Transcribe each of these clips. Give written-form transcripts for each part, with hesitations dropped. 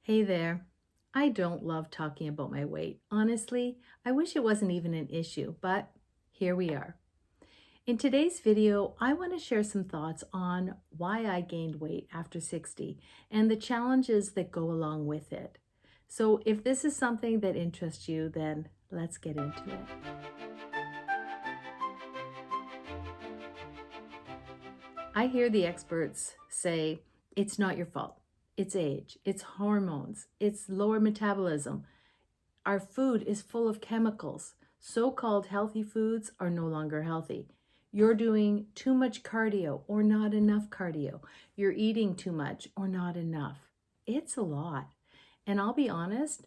Hey there. I don't love talking about my weight. Honestly, I wish it wasn't even an issue, but here we are. In today's video, I want to share some thoughts on why I gained weight after 60 and the challenges that go along with it. So if this is something that interests you, then let's get into it. I hear the experts say it's not your fault. It's age, it's hormones, it's lower metabolism. Our food is full of chemicals. So-called healthy foods are no longer healthy. You're doing too much cardio or not enough cardio. You're eating too much or not enough. It's a lot. And I'll be honest,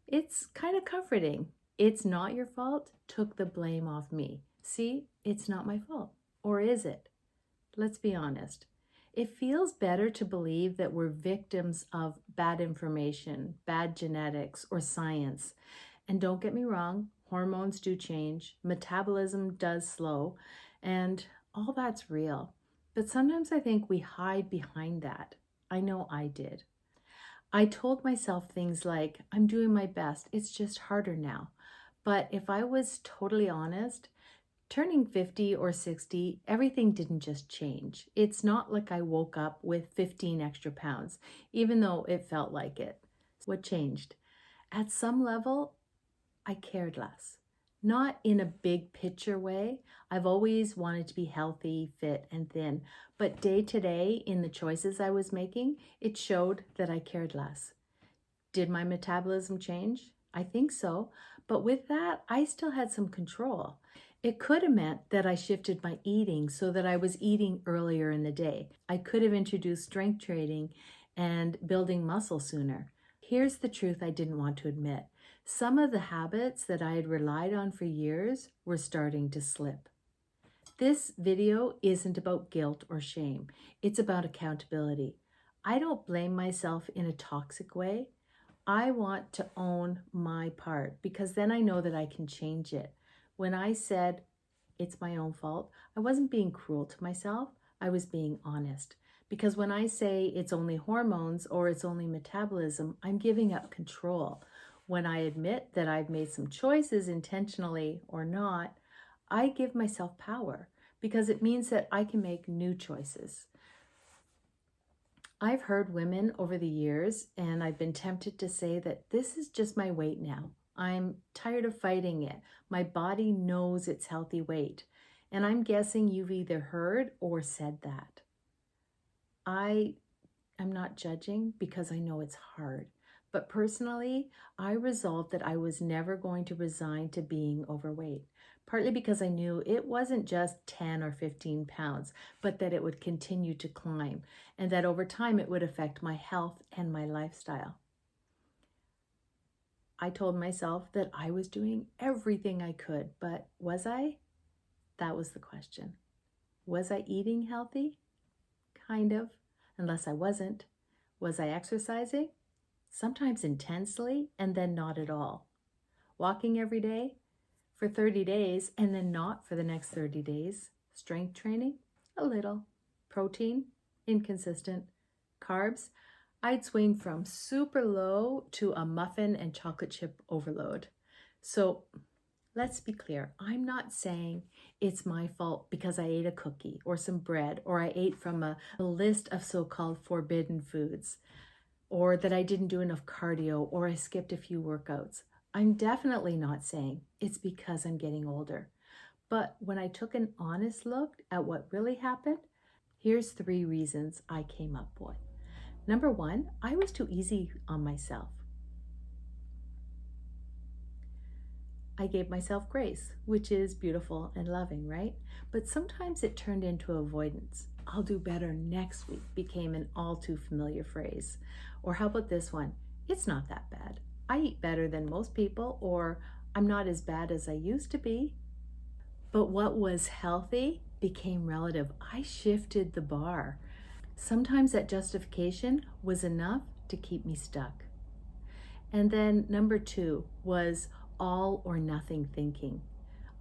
it's kind of comforting. It's not your fault took the blame off me. See, it's not my fault. Or is it? Let's be honest. It feels better to believe that we're victims of bad information, bad genetics, or science. And don't get me wrong, hormones do change, metabolism does slow, and all that's real. But sometimes I think we hide behind that. I know I did. I told myself things like, I'm doing my best, it's just harder now. But if I was totally honest, turning 50 or 60, everything didn't just change. It's not like I woke up with 15 extra pounds, even though it felt like it. What changed? At some level, I cared less. Not in a big picture way. I've always wanted to be healthy, fit, and thin. But day to day, in the choices I was making, it showed that I cared less. Did my metabolism change? I think so. But with that, I still had some control. It could have meant that I shifted my eating so that I was eating earlier in the day. I could have introduced strength training and building muscle sooner. Here's the truth I didn't want to admit. Some of the habits that I had relied on for years were starting to slip. This video isn't about guilt or shame. It's about accountability. I don't blame myself in a toxic way. I want to own my part because then I know that I can change it. When I said it's my own fault, I wasn't being cruel to myself. I was being honest. Because when I say it's only hormones or it's only metabolism, I'm giving up control. When I admit that I've made some choices intentionally or not, I give myself power because it means that I can make new choices. I've heard women over the years, and I've been tempted to say that this is just my weight now. I'm tired of fighting it. My body knows its healthy weight. And I'm guessing you've either heard or said that. I'm not judging because I know it's hard. But personally, I resolved that I was never going to resign to being overweight. Partly because I knew it wasn't just 10 or 15 pounds, but that it would continue to climb and that over time it would affect my health and my lifestyle. I told myself that I was doing everything I could, but was I? That was the question. Was I eating healthy? Kind of, unless I wasn't. Was I exercising? Sometimes intensely and then not at all. Walking every day for 30 days and then not for the next 30 days. Strength training? A little. Protein? Inconsistent. Carbs? I'd swing from super low to a muffin and chocolate chip overload. So let's be clear. I'm not saying it's my fault because I ate a cookie or some bread or I ate from a list of so-called forbidden foods or that I didn't do enough cardio or I skipped a few workouts. I'm definitely not saying it's because I'm getting older. But when I took an honest look at what really happened, here's 3 reasons I came up with. Number 1, I was too easy on myself. I gave myself grace, which is beautiful and loving, right? But sometimes it turned into avoidance. I'll do better next week became an all too familiar phrase. Or how about this one? It's not that bad. I eat better than most people, or I'm not as bad as I used to be. But what was healthy became relative. I shifted the bar. Sometimes that justification was enough to keep me stuck. And then number 2 was all or nothing thinking.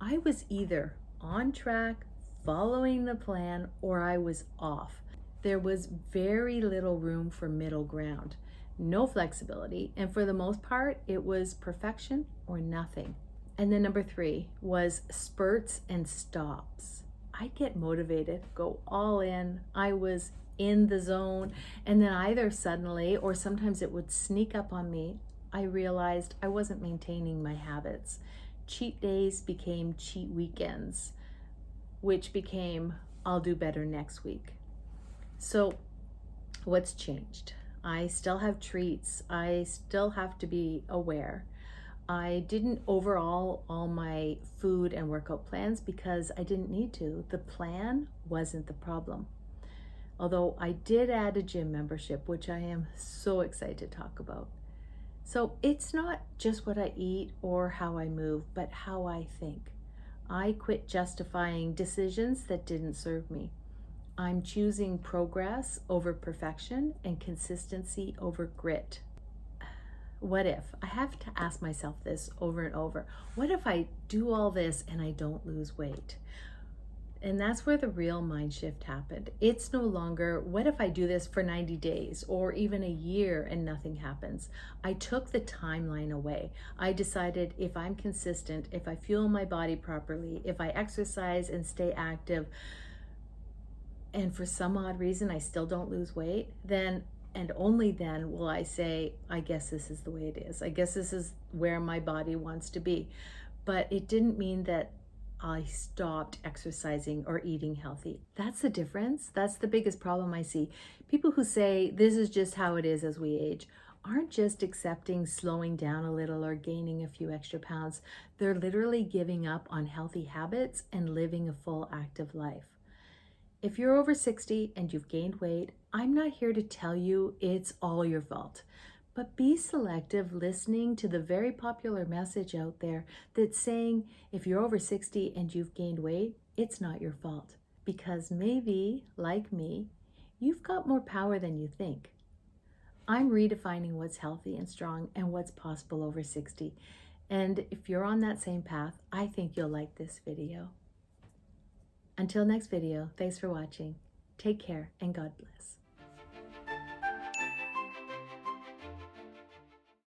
I was either on track, following the plan, or I was off. There was very little room for middle ground. no flexibility. And for the most part, it was perfection or nothing. And then number 3 was spurts and stops. I'd get motivated, go all in. I was in the zone. And then either suddenly, or sometimes it would sneak up on me, I realized I wasn't maintaining my habits. Cheat days became cheat weekends, which became I'll do better next week. So what's changed? I still have treats. I still have to be aware. I didn't overhaul all my food and workout plans because I didn't need to. The plan wasn't the problem. Although I did add a gym membership, which I am so excited to talk about. So it's not just what I eat or how I move, but how I think. I quit justifying decisions that didn't serve me. I'm choosing progress over perfection and consistency over grit. What if? I have to ask myself this over and over. What if I do all this and I don't lose weight? And that's where the real mind shift happened. It's no longer, what if I do this for 90 days or even a year and nothing happens? I took the timeline away. I decided if I'm consistent, if I fuel my body properly, if I exercise and stay active, and for some odd reason I still don't lose weight, then and only then will I say, I guess this is the way it is. I guess this is where my body wants to be. But it didn't mean that I stopped exercising or eating healthy. That's the difference. That's the biggest problem I see. People who say this is just how it is as we age aren't just accepting slowing down a little or gaining a few extra pounds. They're literally giving up on healthy habits and living a full active life. If you're over 60 and you've gained weight, I'm not here to tell you it's all your fault. But be selective listening to the very popular message out there that's saying if you're over 60 and you've gained weight, it's not your fault. Because maybe, like me, you've got more power than you think. I'm redefining what's healthy and strong and what's possible over 60. And if you're on that same path, I think you'll like this video. Until next video, thanks for watching. Take care and God bless.